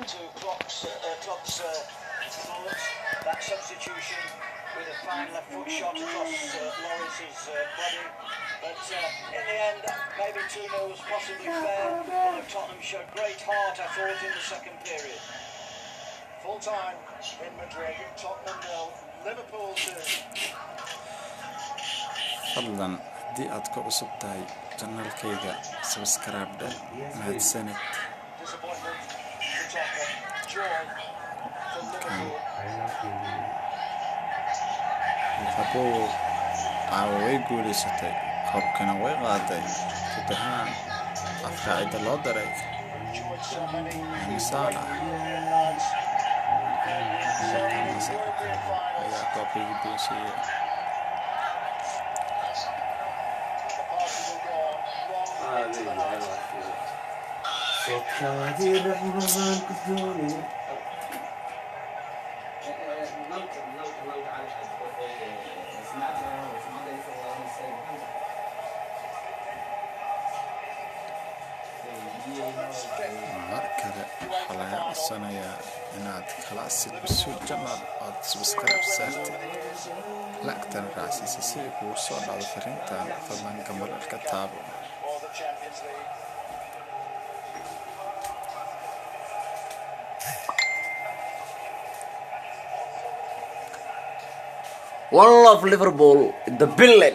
to Klopp's thoughts. That substitution with a fine left foot shot across Lloris's body. But in the end, maybe 2-0 was possibly fair, although Tottenham showed great heart, I thought, in the second period. Full time in Madrid, Tottenham 0, Liverpool 2. fadlan haddii aad ku cusub tahay janaalkayga sabskraibdha mahadsanid. Disappointment for Tottenham, joy for Liverpool. Liverpool caawa way guulaysatay, koobkana way qaaday. guud ahaan afraacida loo daray Enjoyed so many Salah lads. ayaa European finals. koobka guddoonsiiyey. The party will go on long into the night. mar kale waxaa laga codsanayaa inaad Classic Pursuit Channel aad subscribe saartid, lagtana raacsiisa si ay kugu soo dhacdo fariintan. fadlan gambalelka taabo. Or the Champions League. One love Liverpool in the building.